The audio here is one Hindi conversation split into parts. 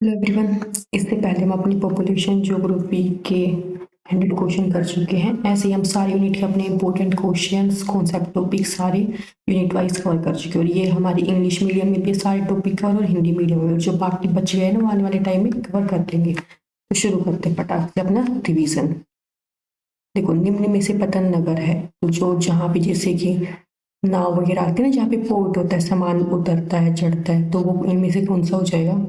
Hello everyone. इससे पहले हम अपनी पॉपुलेशन ज्योग्राफी के 100 क्वेश्चन कर चुके हैं। ऐसे ही हम सारे यूनिट के अपने इंपॉर्टेंट क्वेश्चंस कॉन्सेप्ट टॉपिक सारे यूनिट वाइज कवर कर चुके हैं। और ये हमारी इंग्लिश मीडियम में भी सारे टॉपिक कवर और हिंदी मीडियम में, और जो बाकी बचे हैं ना वो आने वाले टाइम में कवर कर लेंगे। तो शुरू करते हैं फटाक से अपना रिवीजन। देखो, निम्न में से पतन नगर है, तो जो जहाँ पे जैसे कि नाव वगैरह आते हैं ना, जहाँ पे पोर्ट होता है, सामान उतरता है चढ़ता है, तो वो इनमें से कौन सा हो जाएगा?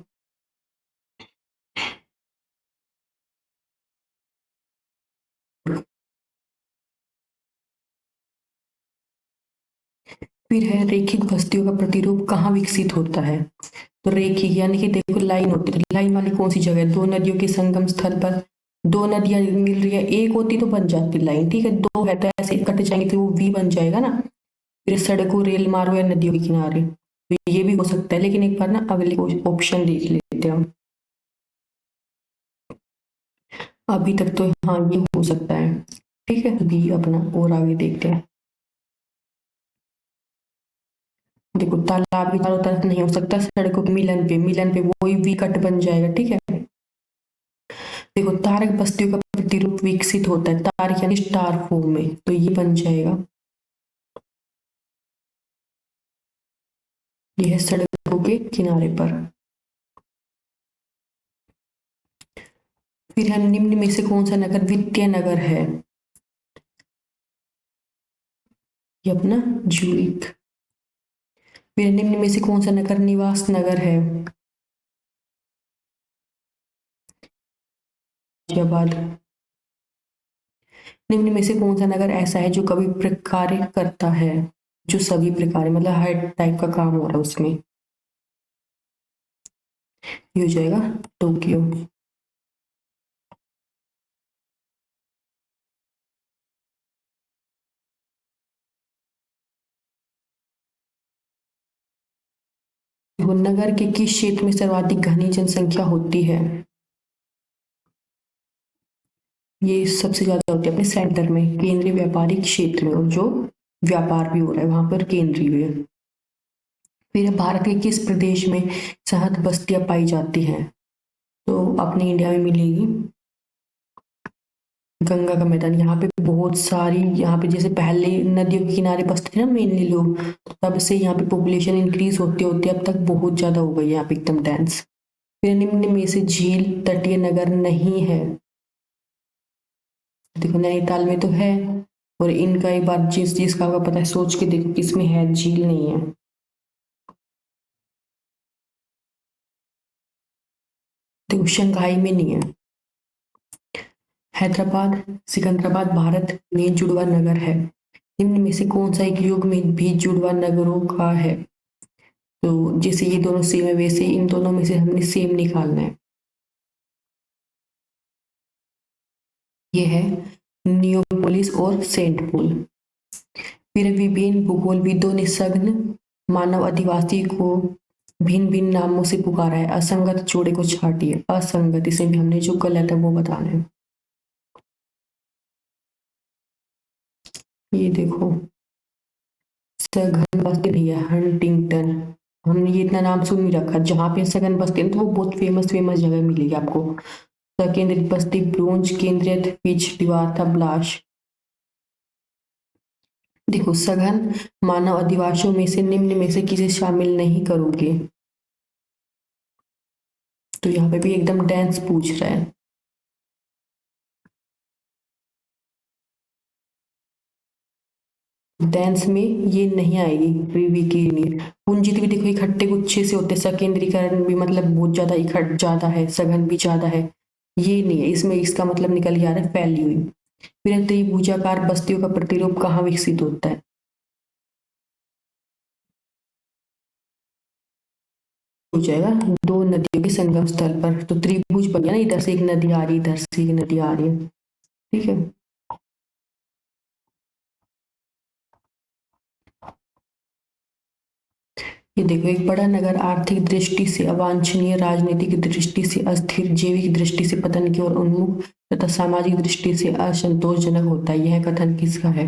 फिर है रेखिक बस्तियों का प्रतिरूप कहाँ विकसित होता है? तो रेखिक यानी कि देखो, लाइन होती है, लाइन वाली कौन सी जगह है? दो नदियों के संगम स्थल पर दो नदियां मिल रही है, एक होती तो बन जाती लाइन, ठीक है, दो है तो ऐसे कट जाएंगे तो वो वी बन जाएगा ना। फिर सड़कों रेल मार्ग या नदियों के किनारे, तो ये भी हो सकता है, लेकिन एक बार ना अगले ऑप्शन देख लेते हैं हम। अभी तक तो हाँ ये हो सकता है, ठीक है, बी अपना। और आगे देखते हैं। देखो, तालाब के चारों तरफ नहीं हो सकता, सड़कों के मिलन पे वही वी कट बन जाएगा, ठीक है। देखो, तारक बस्तियों का प्रतिरूप विकसित होता है, तारक यानी स्टार फॉर्म में, तो ये बन जाएगा, ये है सड़कों के किनारे पर। फिर है निम्न में से कौन सा नगर वित्तीय नगर है? ये अपना ज्यूरिख। फिर निम्न में से कौन सा नगर निवास नगर है? गाजियाबाद। निम्न में से कौन सा नगर ऐसा है जो कभी प्रकार्य करता है? जो सभी प्रकार मतलब हर टाइप का काम हो रहा है उसमें, ये हो जाएगा टोक्यो। देखो, नगर के किस क्षेत्र में सर्वाधिक घनी जनसंख्या होती है? ये सबसे ज्यादा होती है अपने सेंटर में, केंद्रीय व्यापारिक क्षेत्र में, और जो व्यापार भी हो रहा है वहां पर केंद्रीय भी है। फिर भारत के किस प्रदेश में शहद बस्तियां पाई जाती हैं? तो अपने इंडिया में मिलेगी गंगा का मैदान। यहाँ पे बहुत सारी, यहाँ पे जैसे पहले नदियों के किनारे बसते थे ना मेनली लोग, तो तब से यहाँ पे पॉपुलेशन इंक्रीज होते होते अब तक बहुत ज्यादा हो गई है यहाँ पे, एकदम डेंस। फिर निम्न में से झील तटीय नगर नहीं है? देखो, नैनीताल में तो है, और इनका एक बार जिस जिसका आपको पता है सोच के देखो किसमें है, झील नहीं है। देखो, शंघाई में नहीं है। हैदराबाद सिकंदराबाद भारत में जुड़वा नगर है। निम्न में से कौन सा एक युग में भी जुड़वा नगरों का है? तो जैसे ये दोनों सेम है, वैसे इन दोनों में से हमने सेम निकालना है। ये है नियोपोलिस और सेंट पॉल। फिर विभिन्न भूगोलविदों ने सघन मानव अधिवासी को भिन्न भिन्न नामों से पुकारा है। असंगत जोड़े को छाटिए, असंगत इसे भी हमने जो गलत है वो बताना है। ये देखो, सघन बस्ती नहीं है, हंटिंगटन। हमने ये इतना नाम सुन नहीं रखा, जहाँ पे सघन बस्ती है तो वो बहुत फेमस फेमस जगह मिलेगी आपको। सकेंद्रित बस्ती, ब्रोंज केंद्रित पिच, दीवार था ब्लाश। देखो, सघन मानव अधिवासियों में से निम्न में से किसे शामिल नहीं करोगे? तो यहाँ पे भी एकदम डेंस पूछ रहा है। डेंस में ये नहीं आएगी, रिवी की नहीं। पुंजित भी देखो इकट्ठे गुच्छे से होते हैं, सकेंद्रीकरण भी मतलब बहुत ज्यादा इकट्ठ ज्यादा है, सघन भी ज्यादा है, ये नहीं है इसमें, इसका मतलब निकल के आ रहा है फैली हुई। फिर त्रिभुजाकार बस्तियों का प्रतिरूप कहाँ विकसित होता है? हो जाएगा दो नदियों के संगम स्थल पर, तो त्रिभुज बन गया ना, इधर से एक नदी आ रही है, इधर से एक नदी आ रही है, ठीक है। ये देखो, एक बड़ा नगर आर्थिक दृष्टि से अवांछनीय, राजनीतिक दृष्टि से अस्थिर, जैविक दृष्टि से पतन की ओर उन्मुख तथा सामाजिक दृष्टि से असंतोषजनक होता है। यह कथन किसका है?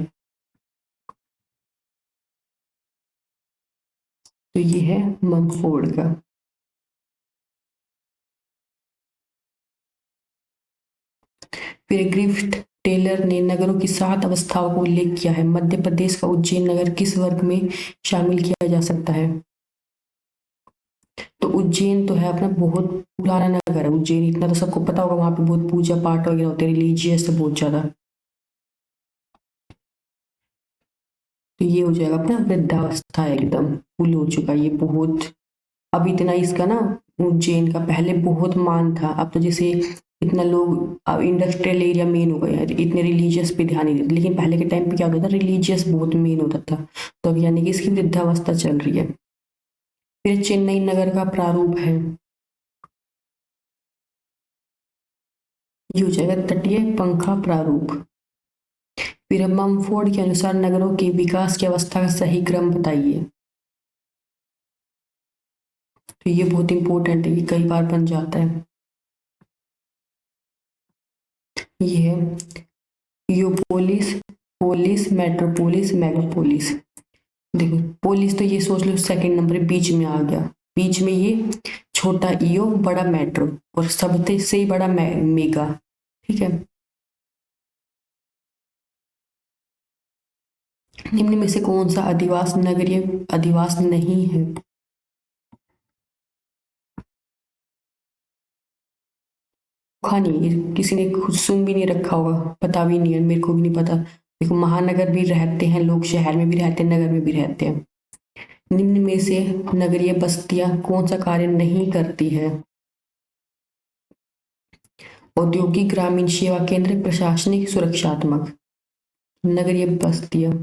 तो ये है ममफोर्ड का। फिर ग्रिफ्ट टेलर ने नगरों की 7 अवस्थाओं का उल्लेख किया है। मध्य प्रदेश का उज्जैन नगर किस वर्ग में शामिल किया जा सकता है? तो उज्जैन तो है अपना बहुत पुराना नगर है उज्जैन, इतना तो सबको पता होगा। वहां पे बहुत पूजा पाठ वगैरह होते हैं, रिलीजियस है बहुत ज्यादा। तो ये हो जाएगा अपना वृद्धावस्था है, एकदम फुल हो चुका है ये बहुत। अब इतना इसका ना उज्जैन का पहले बहुत मान था, अब तो जैसे इतना लोग अब इंडस्ट्रियल एरिया मेन हो गया है, इतने रिलीजियस पे ध्यान नहीं देते, लेकिन पहले के टाइम पे क्या होता था, रिलीजियस बहुत मेन होता था। तो अब यानी कि इसकी वृद्धावस्था चल रही है। फिर चेन्नई नगर का प्रारूप है, ये हो जाएगा तटीय पंखा प्रारूप। फिर ममफोर्ड के अनुसार नगरों के विकास की अवस्था का सही क्रम बताइए। तो ये बहुत इंपॉर्टेंट है, ये कई बार बन जाता है। ये है यूपोलिस, पोलिस, मेट्रोपोलिस, मेगापोलिस। देखो पोलिस तो ये सोच लो सेकंड नंबर बीच में आ गया। बीच में ये छोटा ईओ बड़ा मेट्रो और सबसे से ही बड़ा मेगा। ठीक है। निम्न में से कौन सा अधिवास नगरीय अधिवास नहीं है? नहीं, ये किसी ने खुद सुन भी नहीं रखा होगा, पता भी नहीं है, मेरे को भी नहीं पता। देखो महानगर भी रहते हैं लोग, शहर में भी रहते हैं, नगर में भी रहते हैं। निम्न में से नगरीय बस्तियां कौन सा कार्य नहीं करती है? औद्योगिक, ग्रामीण, सेवा केंद्र, प्रशासनिक, सुरक्षात्मक। नगरीय बस्तियां,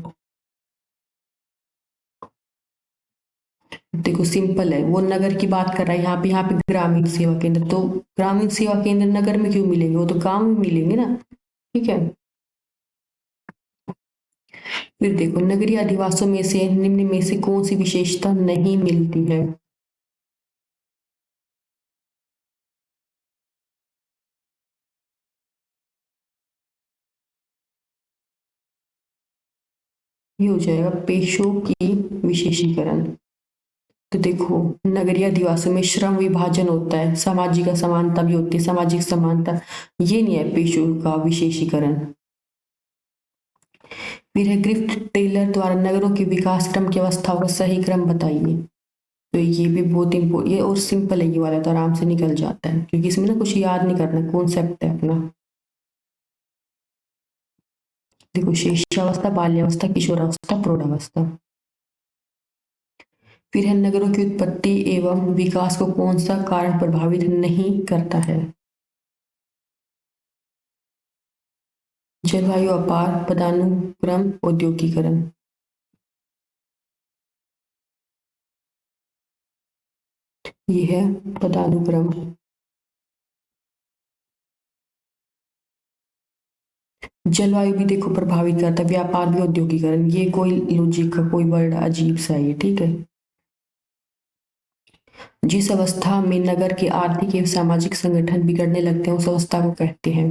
देखो सिंपल है, वो नगर की बात कर रहा है यहाँ पे ग्रामीण सेवा केंद्र, तो ग्रामीण सेवा केंद्र नगर में क्यों मिलेंगे, वो तो गांव में मिलेंगे ना। ठीक है। फिर देखो नगरीय अधिवासों में से निम्न में से कौन सी विशेषता नहीं मिलती है? ये हो जाएगा पेशों की विशेषीकरण। तो देखो नगरीय अधिवासों में श्रम विभाजन होता है, सामाजिक असमानता भी होती है, सामाजिक समानता, ये नहीं है पेशों का विशेषीकरण। फिर है ग्रिफ्ट टेलर द्वारा नगरों के विकास क्रम की अवस्थाओं का सही क्रम बताइए। तो ये भी बहुत इम्पोर्टेंट, ये और सिंपल है, ये वाला तो आराम से निकल जाता है क्योंकि इसमें ना कुछ याद नहीं करना, कॉन्सेप्ट है अपना। देखो शिष्यावस्था, बाल्यावस्था, किशोरावस्था, प्रौढ़ावस्था। फिर है नगरों की उत्पत्ति एवं विकास को कौन सा कारण प्रभावित नहीं करता है? जलवायु, अपार, पदानुक्रम, औद्योगिकरण। ये है पदानुक्रम। जलवायु भी देखो प्रभावित करता है, व्यापार भी, औद्योगिकरण, ये कोई लॉजिक का कोई वर्ड अजीब सा है ये। ठीक है। जिस अवस्था में नगर के आर्थिक एवं सामाजिक संगठन बिगड़ने लगते हैं उस अवस्था को कहते हैं।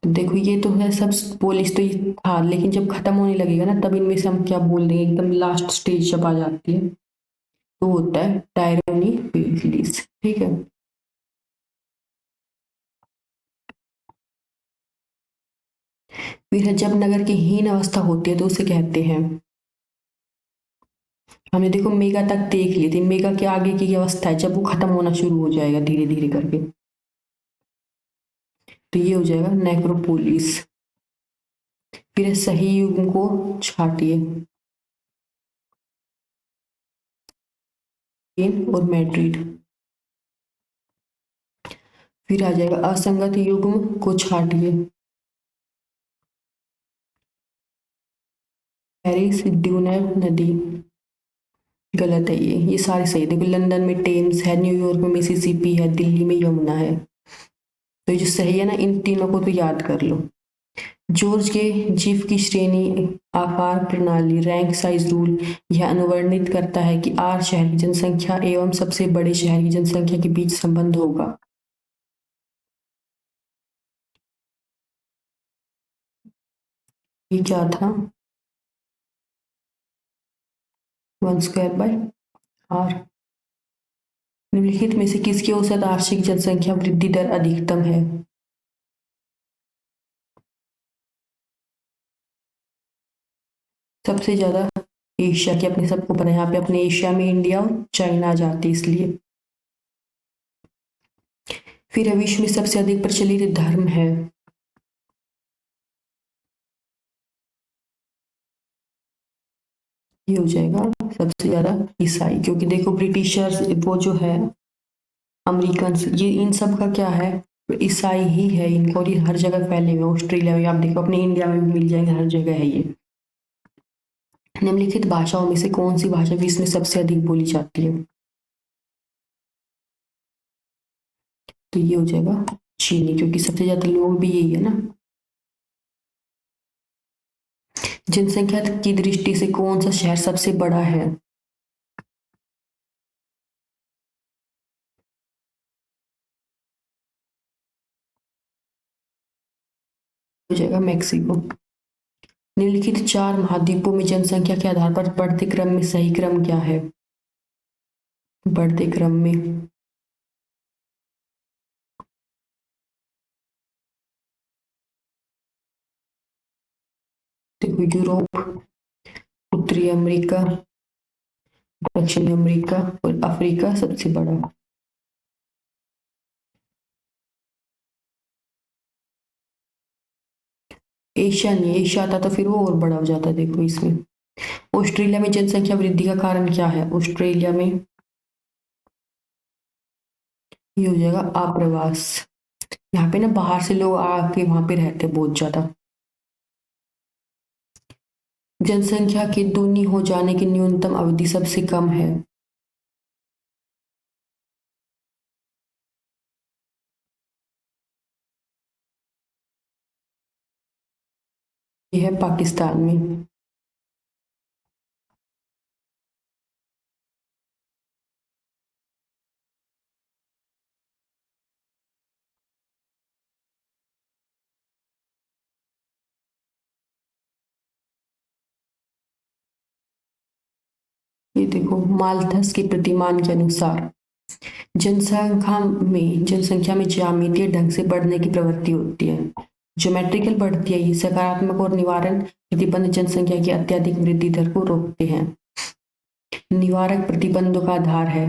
तो देखो ये तो है सब पॉलिश तो ये था, लेकिन जब खत्म होने लगेगा ना तब इनमें से हम क्या बोल देंगे, एकदम लास्ट स्टेज जब आ जाती है तो होता है टायरोनी पीरियड्स। ठीक है। फिर है जब नगर की हीन अवस्था होती है तो उसे कहते हैं। हमने देखो मेगा तक देख ली थी, मेगा के आगे की अवस्था है जब वो खत्म होना शुरू हो जाएगा धीरे धीरे करके, तो ये हो जाएगा नेक्रोपोलिस। फिर सही युग्म को छाटिए, और मैड्रिड। फिर आ जाएगा असंगत युग्म को छाटिए, पेरिस, ड्यूनेब नदी। गलत है ये सारे सही। देखो लंदन में टेम्स है, न्यूयॉर्क में मिसिसिपी है, दिल्ली में यमुना है। तो ये जो सही है ना, इन तीनों को तो याद कर लो। जॉर्ज के जीव की श्रेणी आकार प्रणाली रैंक साइज रूल यह अनुवर्णित करता है कि आर शहर की जनसंख्या एवं सबसे बड़े शहर की जनसंख्या के बीच संबंध होगा। ये क्या था? 1 स्क्वायर बाय आर। निम्नलिखित में से किसकी औसत वार्षिक जनसंख्या वृद्धि दर अधिकतम है? सबसे ज्यादा एशिया की, अपने सबको पता है, यहाँ पे अपने एशिया में इंडिया और चाइना आ जाती है इसलिए। फिर विश्व में सबसे अधिक प्रचलित धर्म है? ये हो जाएगा सबसे ज्यादा ईसाई, क्योंकि देखो ब्रिटिशर्स वो जो है अमेरिकन, ये इन सब का क्या है, ईसाई ही है इनको, और ये हर जगह फैले हुए। ऑस्ट्रेलिया में आप देखो, अपने इंडिया में भी मिल जाएंगे, हर जगह है ये। निम्नलिखित भाषाओं में से कौन सी भाषा विश्व में सबसे अधिक बोली जाती है? तो ये हो जाएगा चीनी, क्योंकि सबसे ज्यादा लोग भी यही है ना। जनसंख्या की दृष्टि से कौन सा शहर सबसे बड़ा है? हो जाएगा मैक्सिको। निम्नलिखित चार महाद्वीपों में जनसंख्या के आधार पर बढ़ते क्रम में सही क्रम क्या है? बढ़ते क्रम में देखो, यूरोप, उत्तरी अमेरिका, दक्षिण अमेरिका और अफ्रीका सबसे बड़ा। एशिया नहीं, एशिया आता तो फिर वो और बड़ा हो जाता। देखो इसमें ऑस्ट्रेलिया में जनसंख्या वृद्धि का कारण क्या है? ऑस्ट्रेलिया में ये हो जाएगा आप्रवास। यहाँ पे ना बाहर से लोग आके वहां पे रहते हैं बहुत ज्यादा। जनसंख्या के दूनी हो जाने की न्यूनतम अवधि सबसे कम है? ये है पाकिस्तान में। ये देखो, माल्थस के प्रतिमान के अनुसार जनसंख्या में ज्यामितीय ढंग से बढ़ने की प्रवृत्ति होती है। ज्योमेट्रिकल बढ़ती है, ये सकारात्मक और निवारण प्रतिबंध जनसंख्या की अत्यधिक वृद्धि दर को रोकते हैं। निवारक प्रतिबंधों का आधार है,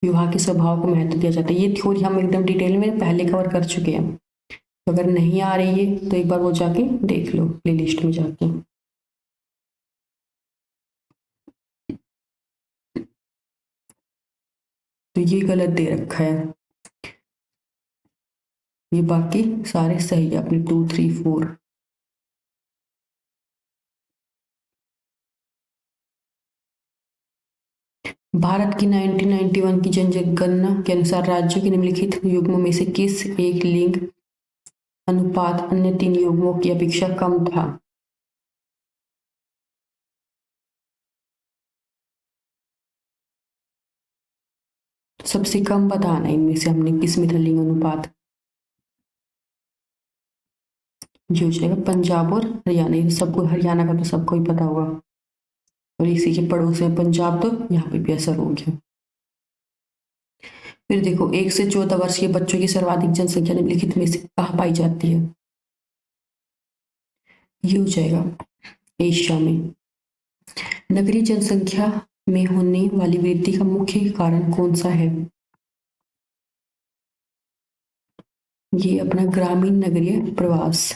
विवाह के स्वभाव को महत्व दिया जाता है। ये थ्योरी हम एकदम डिटेल में पहले कवर कर चुके हैं, तो अगर नहीं आ रही है तो एक बार वो जाके देख लो प्लेलिस्ट में जाके। तो ये गलत दे रखा है, ये बाकी सारे सही है अपने 2, 3, 4। भारत की 1991 की जनगणना के अनुसार राज्यों के निम्नलिखित युग्मों में से किस एक लिंग अनुपात अन्य 3 युग्मों की अपेक्षा कम था? तो सबसे कम बताना है इनमें से हमने किस में था लिंग अनुपात। ये हो जाएगा पंजाब और हरियाणा। ये सबको, हरियाणा का तो सबको ही पता होगा, और इसी के पड़ोस में पंजाब, तो यहाँ पे भी असर हो गया। फिर देखो, 1 से 14 वर्ष के बच्चों की सर्वाधिक जनसंख्या निम्नलिखित में से कहाँ पाई जाती है? ये हो जाएगा एशिया में। नगरीय जनसंख्या में होने वाली वृद्धि का मुख्य कारण कौन सा है? ये अपना ग्रामीण नगरीय प्रवास।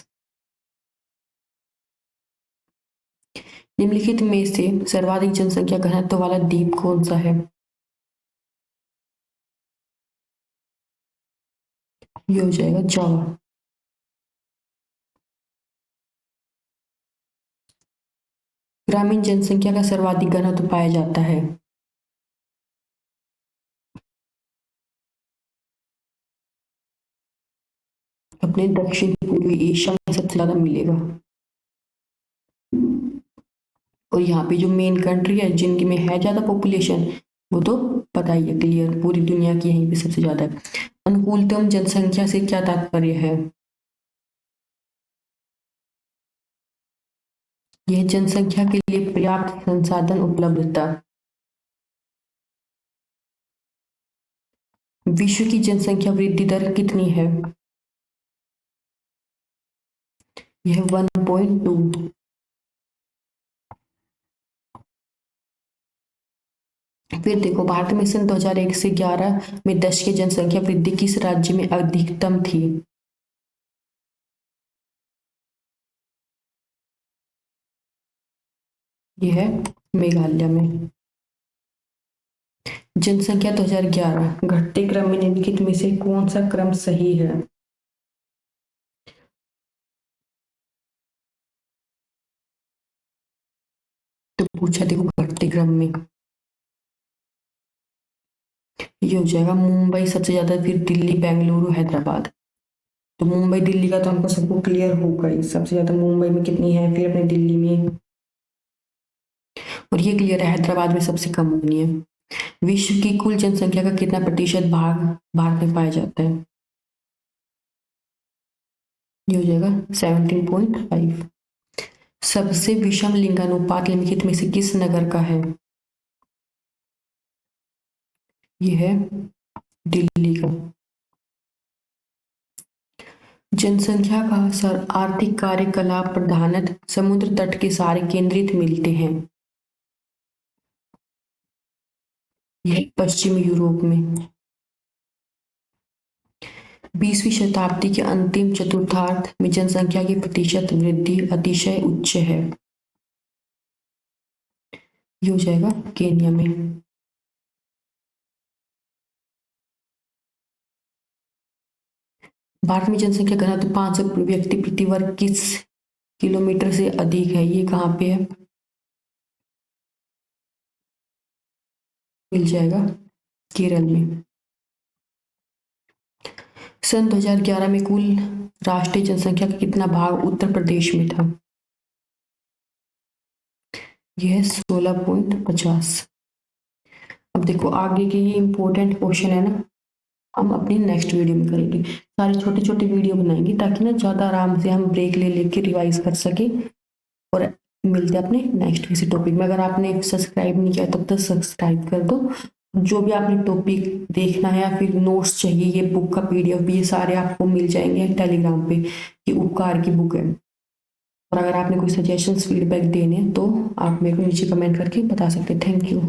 निम्नलिखित में से सर्वाधिक जनसंख्या घनत्व वाला द्वीप कौन सा है? ये हो जाएगा जावा। ग्रामीण जनसंख्या का सर्वाधिक घनत्व पाया जाता है अपने दक्षिण पूर्वी एशिया में, सबसे ज्यादा मिलेगा। और यहाँ पे जो मेन कंट्री है जिनकी में है ज्यादा पॉपुलेशन, वो तो पता ही है, क्लियर, पूरी दुनिया की यहीं पे सबसे ज्यादा है। अनुकूलतम जनसंख्या से क्या तात्पर्य है? यह जनसंख्या के लिए पर्याप्त संसाधन उपलब्धता। विश्व की जनसंख्या वृद्धि दर कितनी है? यह 1.2। फिर देखो, भारत में सन 2001 से 11 में देश की जनसंख्या वृद्धि किस राज्य में अधिकतम थी? यह है मेघालय में। जनसंख्या 2011 घटते क्रम में निम्नलिखित में से कौन सा क्रम सही है? तो पूछा देखो घटते क्रम में, ये हो जाएगा मुंबई सबसे ज्यादा, फिर दिल्ली, बेंगलुरु, हैदराबाद। तो मुंबई दिल्ली का तो हमको सबको क्लियर होगा ही, सबसे ज्यादा मुंबई में कितनी है, फिर अपने दिल्ली में, और ये क्लियर है हैदराबाद में सबसे कम होनी है। विश्व की कुल जनसंख्या का कितना प्रतिशत भाग भारत में पाया जाता है? ये हो जाएगा 17.5। सबसे विषम लिंगानुपात निम्नलिखित में से किस नगर का है? ये है दिल्ली का। जनसंख्या का असर आर्थिक कार्यकलाप प्रधानतः समुद्र तट के सारे केंद्रित मिलते हैं। यह पश्चिमी यूरोप में। 20वीं शताब्दी के अंतिम चतुर्थार्ध में जनसंख्या की प्रतिशत वृद्धि अतिशय उच्च है। ये हो जाएगा केन्या में। भारत में जनसंख्या घनत्व 500 व्यक्ति प्रति वर्ग किस किलोमीटर से अधिक है? ये कहाँ पे है? मिल जाएगा केरल में। सन 2011 में कुल राष्ट्रीय जनसंख्या का कितना भाग उत्तर प्रदेश में था? यह है 16.50। अब देखो आगे के ये इंपॉर्टेंट क्वेश्चन है ना, हम अपनी नेक्स्ट वीडियो में करेंगे। सारे छोटे छोटे वीडियो बनाएंगे ताकि ना ज़्यादा आराम से हम ब्रेक ले लेके रिवाइज कर सके, और मिलते हैं अपने नेक्स्ट किसी टॉपिक में। अगर आपने सब्सक्राइब नहीं किया तब तक सब्सक्राइब कर दो। जो भी आपने टॉपिक देखना है या फिर नोट्स चाहिए, ये बुक का पीडीएफ भी, ये सारे आपको मिल जाएंगे टेलीग्राम पे। ये उपकार की बुक है। और अगर आपने कोई सजेशंस फीडबैक देने हैं तो आप मेरे को नीचे कमेंट करके बता सकते हैं। Thank you.